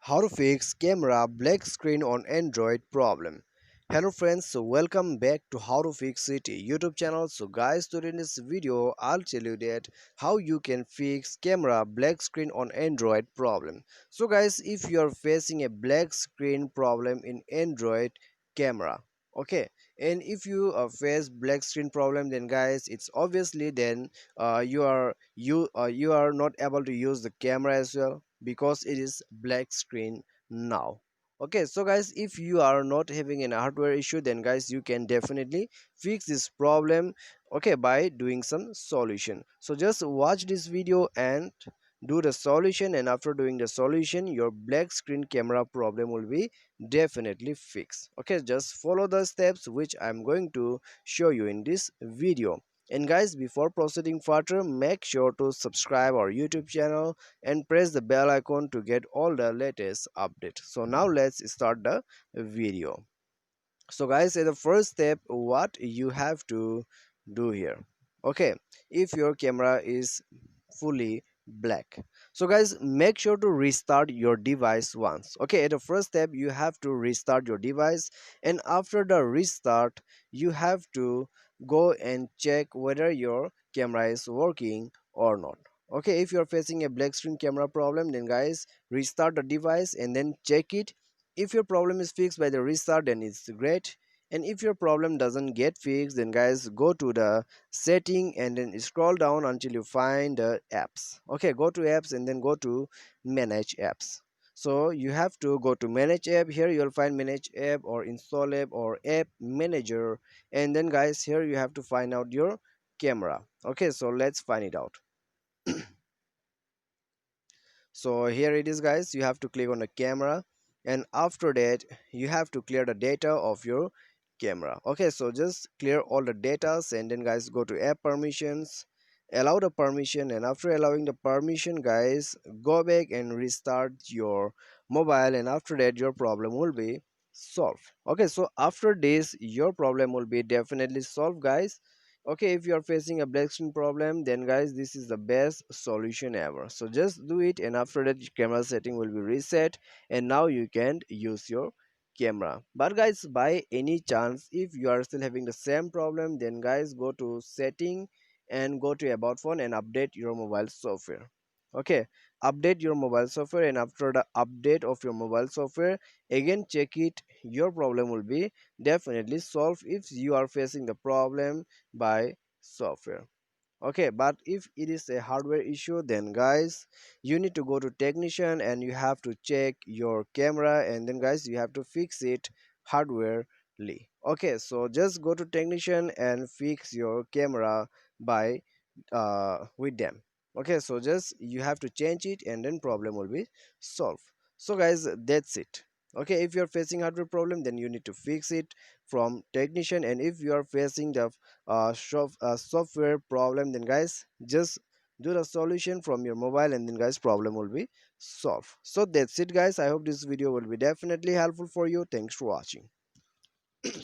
How to fix camera black screen on Android problem. Hello friends, so welcome back to How to Fix It YouTube channel. So guys, today in this video I'll tell you that how you can fix camera black screen on Android problem. So guys, if you are facing a black screen problem in Android camera, okay, and if you face black screen problem, then guys it's obviously then you are not able to use the camera as well because it is black screen now. Okay, so guys, if you are not having an hardware issue, then guys you can definitely fix this problem, okay, by doing some solution. So just watch this video and do the solution, and after doing the solution your black screen camera problem will be definitely fixed. Okay, just follow the steps which I'm going to show you in this video. And guys, before proceeding further, make sure to subscribe our YouTube channel and press the bell icon to get all the latest updates. So now let's start the video. So guys, at the first step, what you have to do here, okay, if your camera is fully black, so guys make sure to restart your device once. Okay, at the first step you have to restart your device, and after the restart you have to go and check whether your camera is working or not. Okay, if you're facing a black screen camera problem, then guys restart the device and then check it. If your problem is fixed by the restart, then it's great. And if your problem doesn't get fixed, then guys go to the setting and then scroll down until you find the apps. Okay, go to apps and then go to manage apps. So you have to go to manage app. Here you'll find manage app or install app or app manager, and then guys here you have to find out your camera. Okay, so let's find it out. So here it is guys, you have to click on the camera, and after that you have to clear the data of your camera. Okay, so just clear all the data and then guys go to app permissions, allow the permission, and after allowing the permission guys go back and restart your mobile, and after that your problem will be solved. Okay, so after this your problem will be definitely solved guys. Okay, if you are facing a black screen problem, then guys this is the best solution ever. So just do it, and after that camera setting will be reset, and now you can use your camera. But guys, by any chance if you are still having the same problem, then guys go to setting and go to about phone and update your mobile software. Okay, update your mobile software, and after the update of your mobile software again check it, your problem will be definitely solved if you are facing the problem by software. Okay, but if it is a hardware issue, then guys you need to go to technician and you have to check your camera, and then guys you have to fix it hardwarely. Okay, so just go to technician and fix your camera by with them. Okay, so just you have to change it and then problem will be solved. So guys, that's it. Okay, if you're facing hardware problem, then you need to fix it from technician, and if you are facing the software problem, then guys just do the solution from your mobile, and then guys problem will be solved. So that's it guys, I hope this video will be definitely helpful for you. Thanks for watching.